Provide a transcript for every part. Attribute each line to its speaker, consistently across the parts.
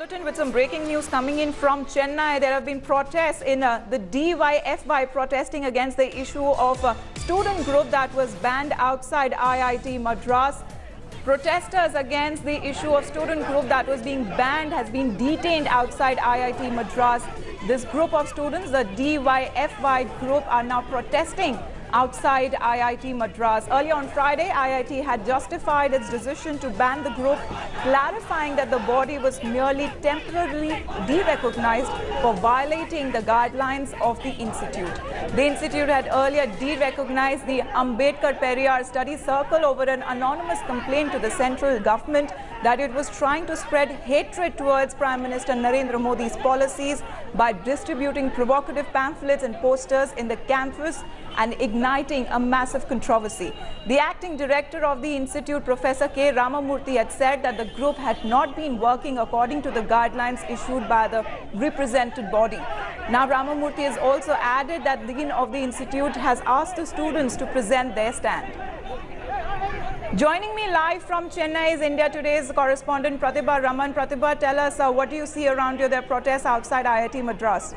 Speaker 1: bulletin with some breaking news coming in from Chennai. There have been protests in the DYFY protesting against the issue of a student group that was banned outside IIT Madras. Protesters against the issue of student group that was being banned has been detained outside IIT Madras. This group of students, the DYFY group, are now protesting outside IIT Madras. Earlier on Friday, IIT had justified its decision to ban the group, clarifying that the body was merely temporarily derecognized for violating the guidelines of the institute. The institute had earlier derecognized the Ambedkar Periyar Study Circle over an anonymous complaint to the central government that it was trying to spread hatred towards Prime Minister Narendra Modi's policies by distributing provocative pamphlets and posters in the campus and igniting a massive controversy. The acting director of the institute, Professor K. Ramamurthy, had said that the group had not been working according to the guidelines issued by the represented body. Now, Ramamurthy has also added that the dean of the institute has asked the students to present their stand. Joining me live from Chennai is India Today's correspondent Pratibha Raman. Pratibha, tell us what do you see around you, there are protests outside IIT Madras?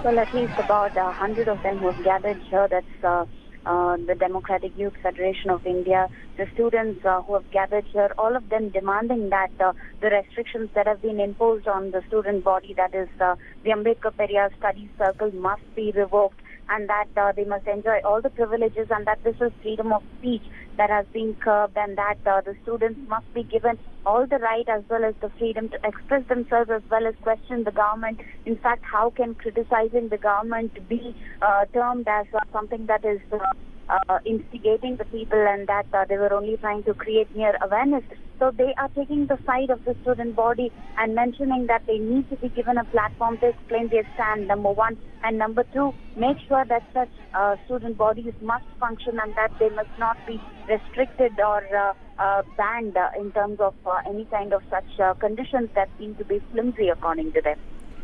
Speaker 2: Well, at least about 100 of them who have gathered here. That's the Democratic Youth Federation of India, the students who have gathered here, all of them demanding that the restrictions that have been imposed on the student body, that is the Ambedkar Periyar Study Circle, must be revoked, and that they must enjoy all the privileges, and that this is freedom of speech that has been curbed, and that the students must be given all the right as well as the freedom to express themselves as well as question the government. In fact, how can criticizing the government be termed as something that is instigating the people, and that they were only trying to create mere awareness? So they are taking the side of the student body and mentioning that they need to be given a platform to explain their stand, number one. And number two, make sure that such student bodies must function and that they must not be restricted or banned in terms of any kind of such conditions that seem to be flimsy according to them.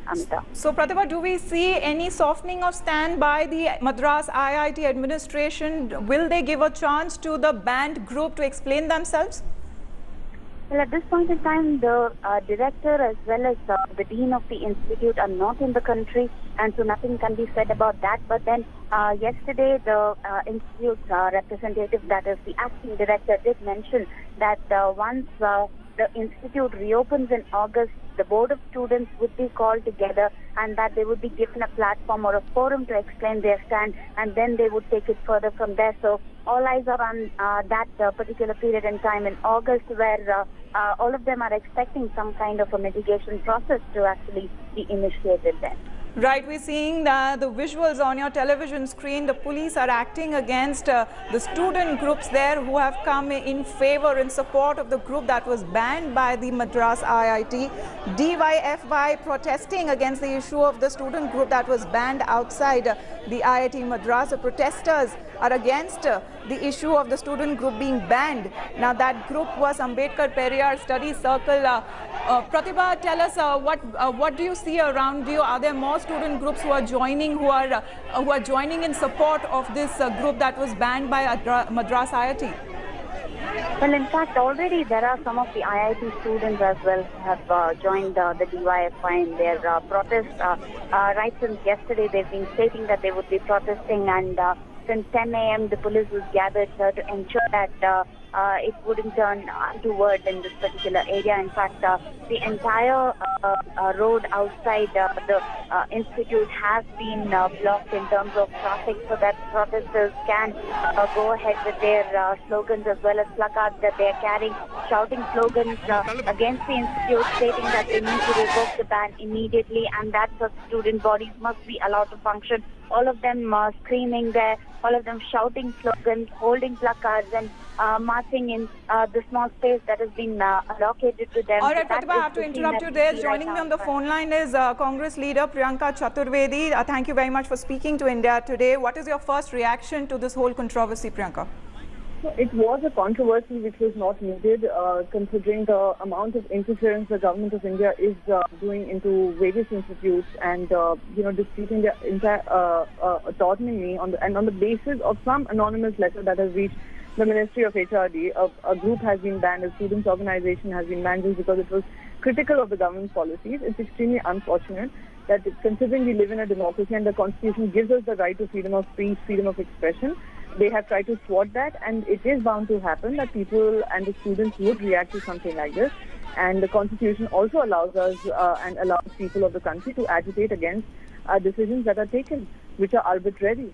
Speaker 2: Amita.
Speaker 1: So, Pratibha, do we see any softening of stand by the Madras IIT administration? Will they give a chance to the banned group to explain themselves?
Speaker 2: Well, at this point in time, the director as well as the dean of the institute are not in the country, and so nothing can be said about that. But then yesterday, the institute's representative, that is the acting director, did mention that once the institute reopens in August, the board of students would be called together, and that they would be given a platform or a forum to explain their stand, and then they would take it further from there. So all eyes are on that particular period in time in August, where all of them are expecting some kind of a mitigation process to actually be initiated then.
Speaker 1: Right, we're seeing the visuals on your television screen. The police are acting against the student groups there who have come in favor, in support of the group that was banned by the Madras IIT. DYFY protesting against the issue of the student group that was banned outside the IIT Madras. The protesters are against the issue of the student group being banned. Now, that group was Ambedkar Periyar Study Circle. Pratibha, tell us what do you see around you? Are there more student groups who are joining, who are joining in support of this group that was banned by Madras IIT?
Speaker 2: Well, in fact, already there are some of the IIT students as well who have joined the DYFY in their protest. Right since yesterday, they've been stating that they would be protesting, and since 10 a.m. the police was gathered to ensure that it wouldn't turn untoward in this particular area. In fact, the entire road outside the institute has been blocked in terms of traffic, so that protesters can go ahead with their slogans as well as placards that they are carrying, shouting slogans against the institute, stating that they need to revoke the ban immediately, and that the student bodies must be allowed to function. All of them screaming there, all of them shouting slogans, holding placards, and marching in the small space that has been allocated to them.
Speaker 1: All right, Pratibha, I have to interrupt you there. Joining me on the phone line is Congress leader Priyanka Chaturvedi. Thank you very much for speaking to India Today. What is your first reaction to this whole controversy, Priyanka?
Speaker 3: It was a controversy which was not needed, considering the amount of interference the government of India is doing into various institutes, and disputing their entire autonomy on the basis of some anonymous letter that has reached the Ministry of HRD. A group has been banned, a students' organization has been banned just because it was critical of the government's policies. It's extremely unfortunate that considering we live in a democracy and the Constitution gives us the right to freedom of speech, freedom of expression, they have tried to thwart that, and it is bound to happen that people and the students would react to something like this. And the Constitution also allows us and allows people of the country to agitate against decisions that are taken, which are arbitrary.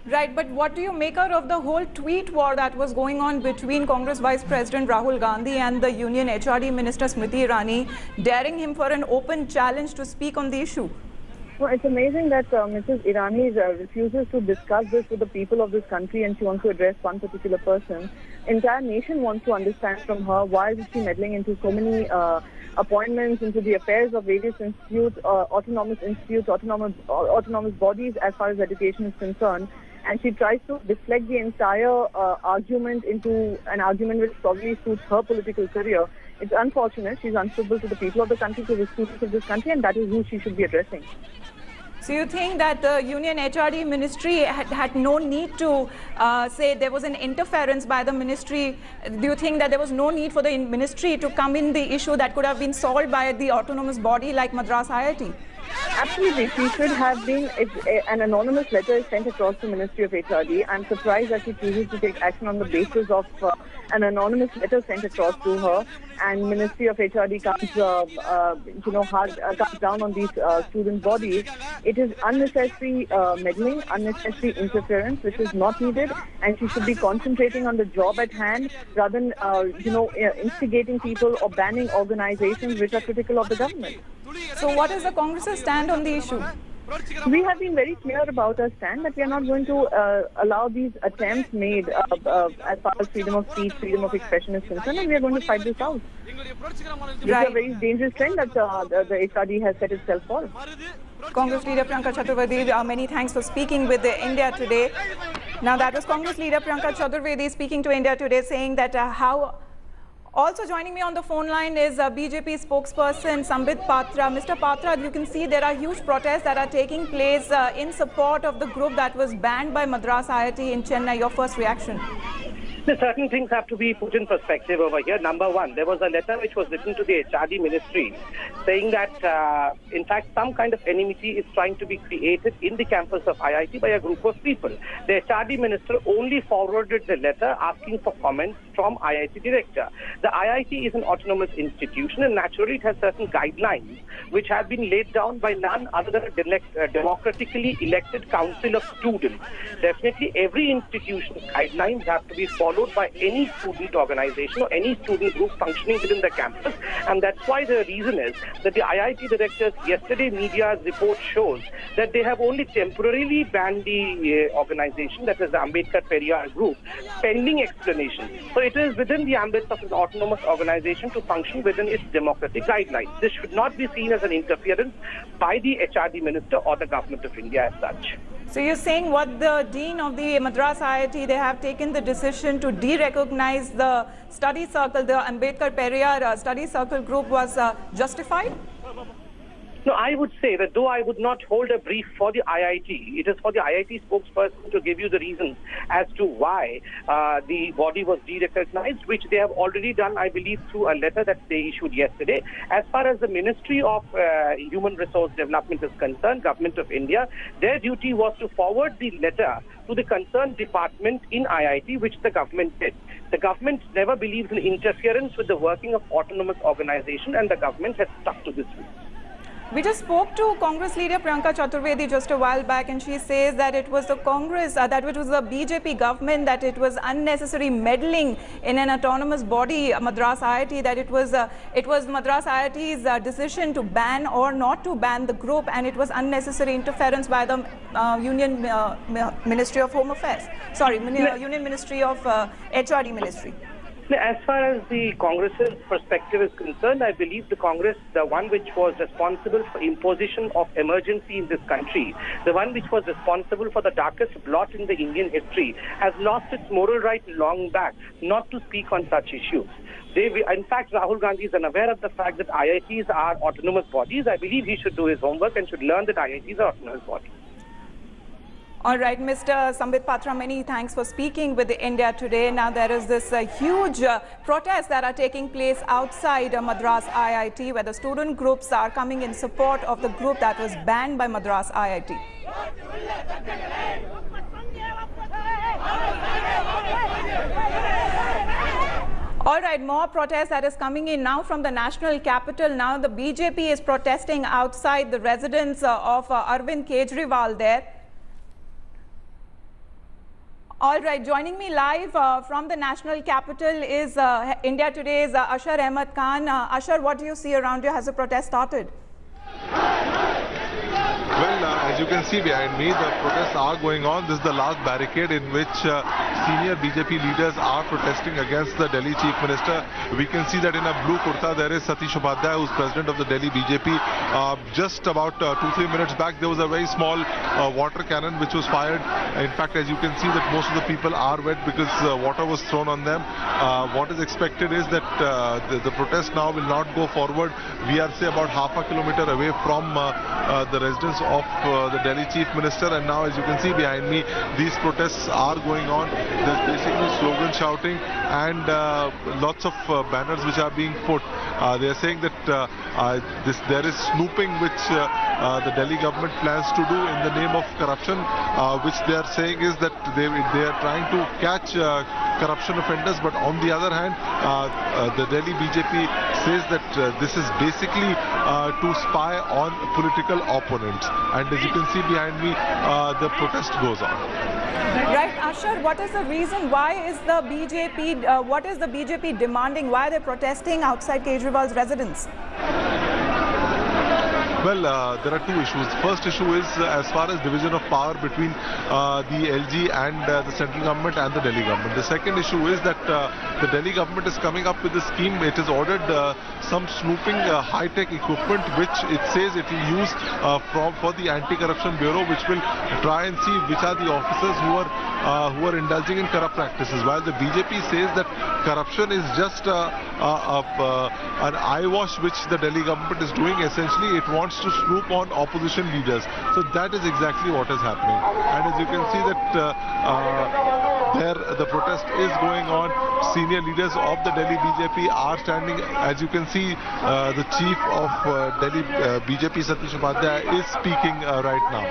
Speaker 1: Right, but what do you make out of the whole tweet war that was going on between Congress Vice President Rahul Gandhi and the Union HRD Minister Smriti Irani, daring him for an open challenge to speak on the issue?
Speaker 3: Well, it's amazing that Mrs. Irani refuses to discuss this with the people of this country, and she wants to address one particular person. Entire nation wants to understand from her why is she meddling into so many appointments into the affairs of various institutes, autonomous bodies as far as education is concerned. And she tries to deflect the entire argument into an argument which probably suits her political career. It's unfortunate. She's uncivil to the people of the country, to the students of this country, and that is who she should be addressing.
Speaker 1: So you think that the Union HRD ministry had no need to say there was an interference by the ministry? Do you think that there was no need for the ministry to come in the issue that could have been solved by the autonomous body like Madras IIT?
Speaker 3: Absolutely. She should have been, if an anonymous letter is sent across the Ministry of HRD, I'm surprised that she chooses to take action on the basis of an anonymous letter sent across to her, and Ministry of HRD comes, comes down on these student bodies. It is unnecessary meddling, unnecessary interference, which is not needed, and she should be concentrating on the job at hand rather than, instigating people or banning organizations which are critical of the government.
Speaker 1: So what is the Congress's stand on the issue?
Speaker 3: We have been very clear about our stand that we are not going to allow these attempts made as far as freedom of speech, freedom of expression is concerned, and we are going to fight this out. It's a very dangerous trend that the HRD has set itself for.
Speaker 1: Congress leader Priyanka Chaturvedi, many thanks for speaking with India Today. Now that was Congress leader Priyanka Chaturvedi speaking to India Today, saying that Also joining me on the phone line is BJP spokesperson Sambit Patra. Mr. Patra, you can see there are huge protests that are taking place in support of the group that was banned by Madras IIT in Chennai. Your first reaction?
Speaker 4: Certain things have to be put in perspective over here. Number one, there was a letter which was written to the HRD ministry saying that, in fact, some kind of enmity is trying to be created in the campus of IIT by a group of people. The HRD minister only forwarded the letter asking for comments from IIT director. The IIT is an autonomous institution, and naturally it has certain guidelines which have been laid down by none other than a democratically elected council of students. Definitely every institution's guidelines have to be followed by any student organization or any student group functioning within the campus, and that's why the reason is that the IIT director's yesterday media's report shows that they have only temporarily banned the organization, that is the Ambedkar Periyar group, pending explanation. So it is within the ambit of an autonomous organization to function within its democratic guidelines. This should not be seen as an interference by the HRD minister or the government of India as such.
Speaker 1: So you're saying what the dean of the Madras IIT, they have taken the decision to de-recognize the study circle, the Ambedkar Periyar study circle group was justified?
Speaker 4: No, I would say that though I would not hold a brief for the IIT, it is for the IIT spokesperson to give you the reasons as to why the body was de-recognized, which they have already done, I believe, through a letter that they issued yesterday. As far as the Ministry of Human Resource Development is concerned, Government of India, their duty was to forward the letter to the concerned department in IIT, which the government did. The government never believes in interference with the working of autonomous organization, and the government has stuck to this view.
Speaker 1: We just spoke to Congress leader Priyanka Chaturvedi just a while back, and she says that it was the Congress, that it was the BJP government, that it was unnecessary meddling in an autonomous body, Madras IIT, that it was Madras IIT's decision to ban or not to ban the group, and it was unnecessary interference by the Union Ministry of Home Affairs. Sorry, Union Ministry of HRD Ministry.
Speaker 4: As far as the Congress's perspective is concerned, I believe the Congress, the one which was responsible for imposition of emergency in this country, the one which was responsible for the darkest blot in the Indian history, has lost its moral right long back not to speak on such issues. In fact, Rahul Gandhi is unaware of the fact that IITs are autonomous bodies. I believe he should do his homework and should learn that IITs are autonomous bodies.
Speaker 1: All right, Mr. Sambit Patra, many thanks for speaking with India Today. Now, there is this huge protests that are taking place outside Madras IIT, where the student groups are coming in support of the group that was banned by Madras IIT. All right, more protest that is coming in now from the national capital. Now, the BJP is protesting outside the residence of Arvind Kejriwal there. All right, joining me live from the national capital is India Today's Ashar Ahmed Khan. Ashar, what do you see around you? Has the protest started?
Speaker 5: Well, as you can see behind me, the protests are going on. This is the last barricade in which senior BJP leaders are protesting against the Delhi Chief Minister. We can see that in a blue kurta there is Satish Upadhyay, who's president of the Delhi BJP. Just about 2-3 minutes back, there was a very small water cannon which was fired. In fact, as you can see, that most of the people are wet because water was thrown on them. What is expected is that the protest now will not go forward. We are, say, about half a kilometer away from the residence of the Delhi Chief Minister, and now, as you can see behind me, these protests are going on. There's basically slogan shouting and lots of banners which are being put. They are saying that there is snooping which the Delhi government plans to do in the name of corruption, which they are saying is that they are trying to catch corruption offenders, but on the other hand, the Delhi BJP says that this is basically to spy on political opponents. And as you can see behind me, the protest goes on.
Speaker 1: Right, Ashar, what is the reason? Why is the BJP, what is the BJP demanding? Why are they protesting outside Kejriwal's residence?
Speaker 5: Well, there are two issues. First issue is as far as division of power between the LG and the central government and the Delhi government. The second issue is that the Delhi government is coming up with a scheme. It has ordered some snooping high-tech equipment which it says it will use for the Anti-Corruption Bureau, which will try and see which are the officers who are indulging in corrupt practices. While the BJP says that corruption is just an eyewash which the Delhi government is doing. Essentially, it wants to snoop on opposition leaders. So that is exactly what is happening. And as you can see that the protest is going on. Senior leaders of the Delhi BJP are standing. As you can see, the chief of Delhi BJP, Satish Upadhyay, is speaking right now.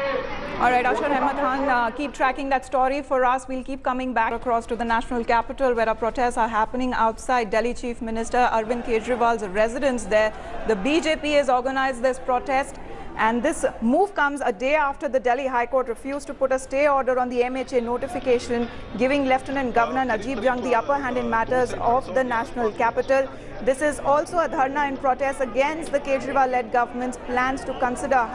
Speaker 1: All right, Ashar Ahmed Khan, keep tracking that story for us. We'll keep coming back across to the national capital where our protests are happening outside Delhi Chief Minister Arvind Kejriwal's residence there. The BJP has organized this protest, and this move comes a day after the Delhi High Court refused to put a stay order on the MHA notification, giving Lieutenant Governor Najib Jung the upper hand in matters of the national capital. This is also a dharna in protest against the Kejriwal-led government's plans to consider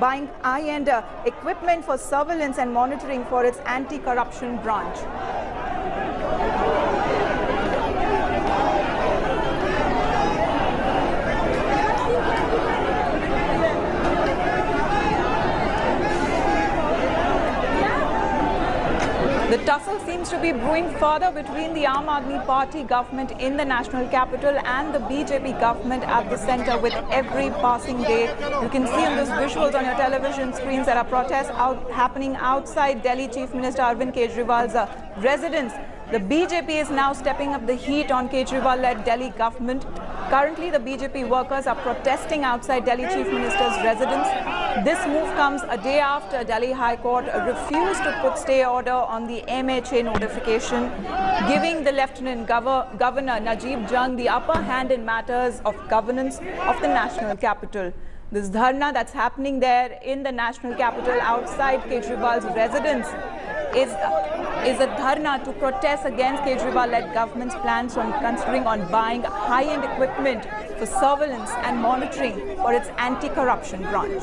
Speaker 1: buying high-end equipment for surveillance and monitoring for its anti-corruption branch. The tussle seems to be brewing further between the Aam Aadmi Party government in the national capital and the BJP government at the centre with every passing day. You can see on these visuals on your television screens there are protests happening outside Delhi Chief Minister Arvind Kejriwal's residence. The BJP is now stepping up the heat on Kejriwal-led Delhi government. Currently, the BJP workers are protesting outside Delhi Chief Minister's residence. This move comes a day after Delhi High Court refused to put stay order on the MHA notification, giving the Lieutenant Governor Najib Jung the upper hand in matters of governance of the national capital. This dharna that's happening there in the national capital outside Kejriwal's residence is a dharna to protest against Kejriwal-led government's plans on considering on buying high-end equipment for surveillance and monitoring for its anti-corruption branch.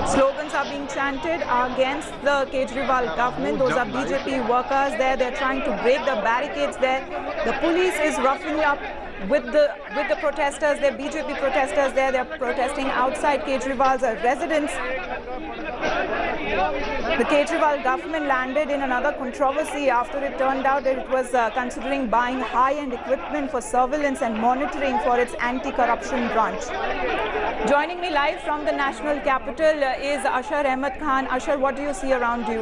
Speaker 1: Slogans are being chanted against the Kejriwal government. Those are BJP workers there. They're trying to break the barricades there. The police is roughing up with the protesters. They're BJP protesters there. They're protesting outside Kejriwal's residence. The Kejriwal government landed in another controversy after it turned out that it was considering buying high-end equipment for surveillance and monitoring for its anti-corruption branch. Joining me live from the national capital is Ashar Ahmed Khan. Ashar, what do you see around you?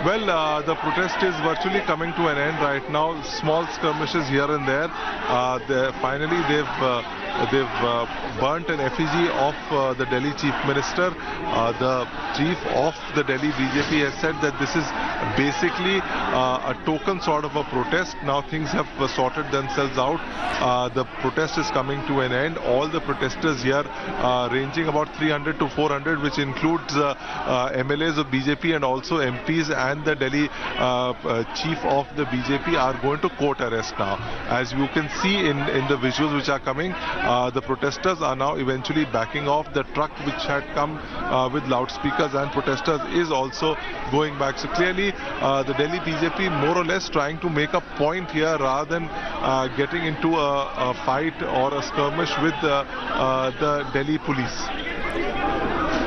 Speaker 5: Well, the protest is virtually coming to an end right now. Small skirmishes here and there. Finally, they've burnt an effigy of the Delhi Chief Minister. The chief of the Delhi BJP has said that this is basically a token sort of a protest. Now things have sorted themselves out. The protest is coming to an end. All the protesters here, ranging about 300 to 400, which includes MLAs of BJP and also MPs and the Delhi chief of the BJP, are going to court arrest now. As you can see in the visuals which are coming, the protesters are now eventually backing off. The truck which had come with loudspeakers and protesters is also going back. So clearly the Delhi BJP more or less trying to make a point here rather than getting into a fight or a skirmish with the Delhi police.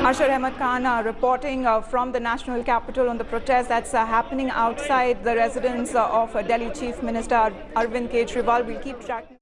Speaker 1: Ashar Ahmed Khan reporting from the national capital on the protest that's happening outside the residence of Delhi Chief Minister Arvind Kejriwal. We'll keep tracking.